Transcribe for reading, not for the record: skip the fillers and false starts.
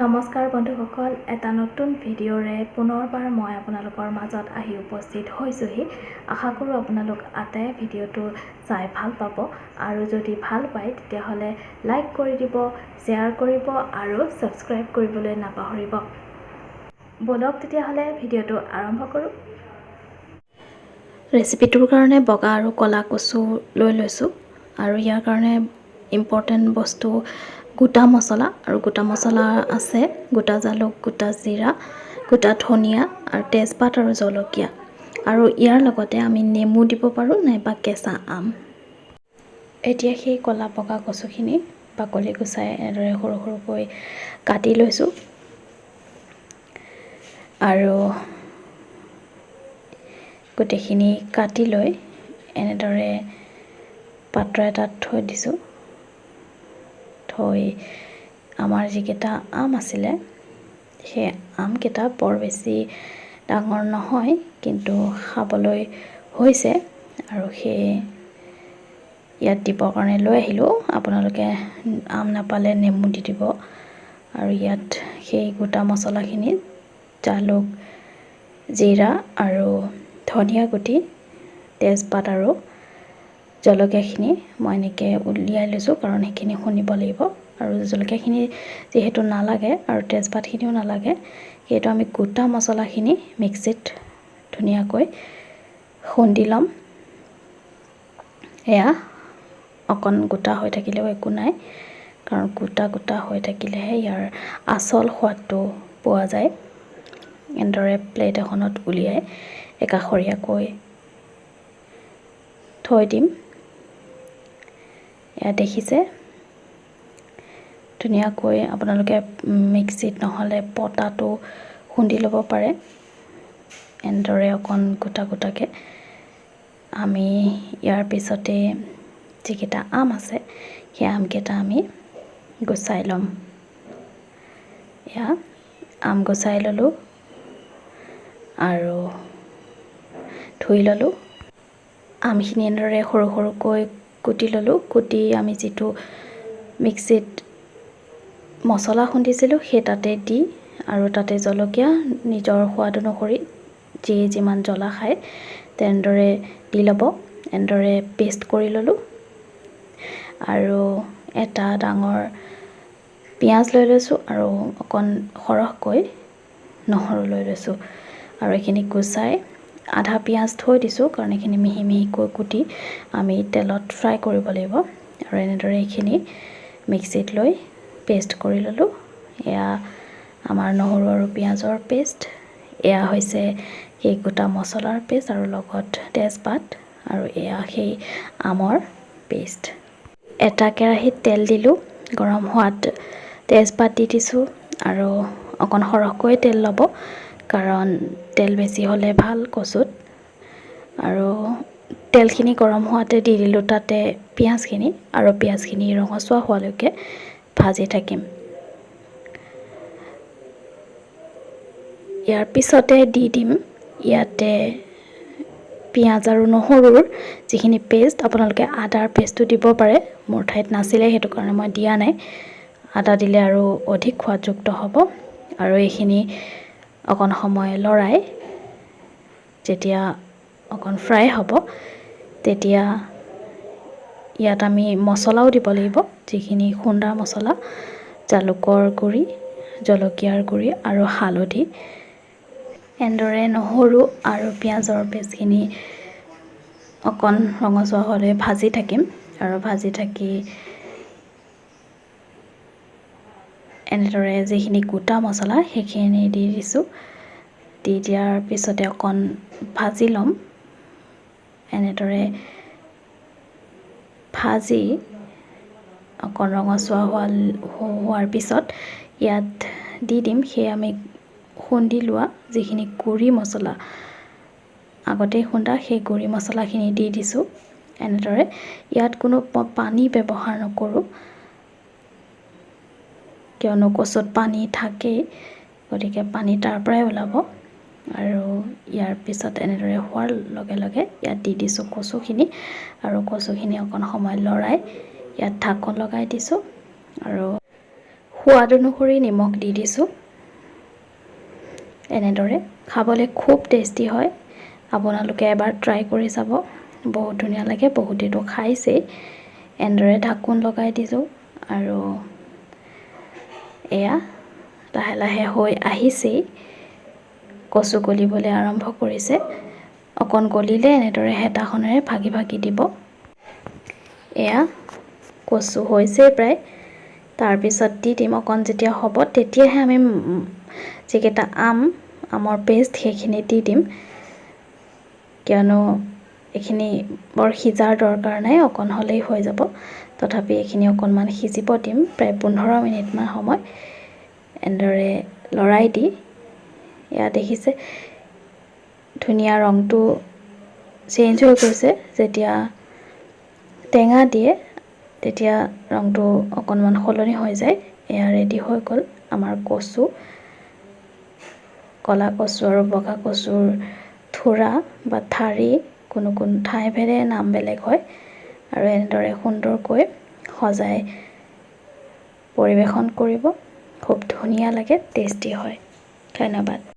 নমস্কাৰ বন্ধুসকল, এটা নতুন ভিডিঅ'ৰে পুনৰবাৰ মই আপোনালোকৰ মাজত আহি উপস্থিত হৈছোহি। আশা কৰোঁ আপোনালোক আটাই ভিডিঅ'টো চাই ভাল পাব আৰু যদি ভাল পায় তেতিয়াহ'লে লাইক কৰি দিব, শ্বেয়াৰ কৰিব আৰু ছাবস্ক্ৰাইব কৰিবলৈ নাপাহৰিব। বলক তেতিয়াহ'লে ভিডিঅ'টো আৰম্ভ কৰোঁ। ৰেচিপিটোৰ কাৰণে বগা আৰু ক'লা কচু লৈ লৈছোঁ আৰু ইয়াৰ কাৰণে ইম্পৰ্টেণ্ট বস্তু গোটা মছলা, আৰু গোটা মছলা আছে গোটা জালুক, গোটা জিৰা, গোটা ধনিয়া আৰু তেজপাত আৰু জলকীয়া, আৰু ইয়াৰ লগতে আমি নেমু দিব পাৰোঁ নাইবা কেঁচা আম। এতিয়া সেই ক'লা বগা কচুখিনি বাকলি গুচাই এনেদৰে সৰু সৰুকৈ কাটি লৈছোঁ আৰু গোটেইখিনি কাটি লৈ এনেদৰে পাত্ৰ এটাত থৈ দিছোঁ। থৈ আমাৰ যিকেইটা আম আছিলে সেই আমকেইটা বৰ বেছি ডাঙৰ নহয়, কিন্তু খাবলৈ হৈছে, আৰু সেই ইয়াত দিবৰ কাৰণে লৈ আহিলোঁ। আপোনালোকে আম নাপালে নেমু দি দিব। আৰু ইয়াত সেই গোটা মছলাখিনি জালুক, জিৰা আৰু ধনিয়া গুটি, তেজপাত আৰু জলকীয়াখিনি মই এনেকৈ উলিয়াই লৈছোঁ, কাৰণ সেইখিনি খুন্দিব লাগিব। আৰু জলকীয়াখিনি যিহেতু নালাগে আৰু তেজপাতখিনিও নালাগে, সেইটো আমি গোটা মছলাখিনি মিক্সিত ধুনীয়াকৈ খুন্দি ল'ম। এয়া অকণ গোটা হৈ থাকিলেও একো নাই, কাৰণ গোটা গোটা হৈ থাকিলেহে ইয়াৰ আচল সোৱাদটো পোৱা যায়। এনেদৰে প্লেট এখনত উলিয়াই একাষৰীয়াকৈ থৈ দিম। এয়া দেখিছে, ধুনীয়াকৈ আপোনালোকে মিক্সিত নহ'লে পটাটো খুন্দি ল'ব পাৰে। এনেদৰে অকণ গোটা গোটাকৈ আমি ইয়াৰ পিছতে যিকেইটা আম আছে সেই আমকেইটা আমি গুচাই ল'ম। এয়া আম গুচাই ল'লোঁ আৰু ধুই ল'লোঁ। আমখিনি এনেদৰে সৰু সৰুকৈ কুটি ল'লোঁ। কুটি আমি যিটো মিক্সিত মছলা খুন্দিছিলোঁ সেই তাতে দি, আৰু তাতে জলকীয়া নিজৰ সোৱাদ অনুসৰি যিয়ে যিমান জ্বলা খায় তেনেদৰে দি ল'ব। এনেদৰে পেষ্ট কৰি ল'লোঁ। আৰু এটা ডাঙৰ পিঁয়াজ লৈ লৈছোঁ আৰু অকণ সৰহকৈ নহৰু লৈ লৈছোঁ, আৰু এইখিনি গুচাই আধা পিঁয়াজ থৈ দিছোঁ, কাৰণ এইখিনি মিহি মিহিকৈ কুটি আমি তেলত ফ্ৰাই কৰিব লাগিব। আৰু এনেদৰে এইখিনি মিক্সিত লৈ পেষ্ট কৰি ল'লোঁ। এয়া আমাৰ নহৰু আৰু পিঁয়াজৰ পেষ্ট। এয়া হৈছে সেই গোটা মছলাৰ পেষ্ট আৰু লগত তেজপাত, আৰু এয়া সেই আমৰ পেষ্ট। এটা কেৰাহীত তেল দিলোঁ, গৰম হোৱাত তেজপাত দি দিছোঁ, আৰু অকণ সৰহকৈ তেল ল'ব, কাৰণ তেল বেছি হ'লে ভাল কচুত। আৰু তেলখিনি গৰম হোৱাতে দি দিলোঁ তাতে পিঁয়াজখিনি, আৰু পিঁয়াজখিনি ৰঙচুৱা হোৱালৈকে ভাজি থাকিম। ইয়াৰ পিছতে দি দিম ইয়াতে পিঁয়াজ আৰু নহৰুৰ যিখিনি পেষ্ট। আপোনালোকে আদাৰ পেষ্টটো দিব পাৰে, মোৰ ঠাইত নাছিলে সেইটো কাৰণে মই দিয়া নাই। আদা দিলে আৰু অধিক সোৱাদযুক্ত হ'ব। আৰু এইখিনি অকণ সময় লৰাই যেতিয়া অকণ ফ্ৰাই হ'ব, তেতিয়া ইয়াত আমি মছলাও দিব লাগিব, যিখিনি খুন্দা মছলা, জালুকৰ গুড়ি, জলকীয়াৰ গুড়ি আৰু হালধি। এনেদৰে নহৰু আৰু পিঁয়াজৰ পেষ্টখিনি অকণ ৰঙচুৱা হ'লে ভাজি থাকিম, আৰু ভাজি থাকি এনেদৰে যিখিনি গোটা মছলা সেইখিনি দি দিছোঁ। দি দিয়াৰ পিছতে অকণ ভাজি ল'ম। এনেদৰে ভাজি অকণ ৰঙচুৱা হোৱাৰ পিছত ইয়াত দি দিম সেই আমি খুন্দি লোৱা যিখিনি গুড়ি মছলা, আগতেই খুন্দা সেই গুড়ি মছলাখিনি দি দিছোঁ। এনেদৰে ইয়াত কোনো পানী ব্যৱহাৰ নকৰোঁ, কিয়নো কচুত পানী থাকেই, গতিকে পানী তাৰ পৰাই ওলাব। আৰু ইয়াৰ পিছত এনেদৰে হোৱাৰ লগে লগে ইয়াত দি দিছোঁ কচুখিনি, আৰু কচুখিনি অকণ সময় লৰাই ইয়াত ঢাকন লগাই দিছোঁ। আৰু সোৱাদ অনুসৰি নিমখ দি দিছোঁ। এনেদৰে খাবলৈ খুব টেষ্টি হয়। আপোনালোকে এবাৰ ট্ৰাই কৰি চাব, বহুত ধুনীয়া লাগে। বহুতেতো খাইছেই। এনেদৰে ঢাকোন লগাই দিছোঁ আৰু এয়া লাহে লাহে হৈ আহিছেই। কচু গলিবলৈ আৰম্ভ কৰিছে। অকণ গলিলে এনেদৰে হেতাখনেৰে ভাগি ভাগি দিব। এয়া কচু হৈছে প্ৰায়। তাৰপিছত দি দিম অকণ যেতিয়া হ'ব তেতিয়াহে আমি যিকেইটা আমৰ পেষ্ট সেইখিনি দি দিম, কিয়নো এইখিনি বৰ সিজাৰ দৰকাৰ নাই, অকণ হ'লেই হৈ যাব। তথাপি এইখিনি অকণমান সিজিব দিম, প্ৰায় 15 মিনিটমান সময়। এনেদৰে লৰাই দি এয়া দেখিছে ধুনীয়া ৰংটো চেঞ্জ হৈ গৈছে। যেতিয়া টেঙা দিয়ে তেতিয়া ৰংটো অকণমান সলনি হৈ যায়। এয়া ৰেডি হৈ গ'ল আমাৰ কচু। ক'লা কচু আৰু বগা কচুৰ থোৰা বা ঠাৰি, কোনো ঠাই ভেদে নাম বেলেগ হয়। আৰু এনেদৰে সুন্দৰকৈ সজাই পৰিৱেশন কৰিব। খুব ধুনীয়া লাগে, টেষ্টি হয়। ধন্যবাদ।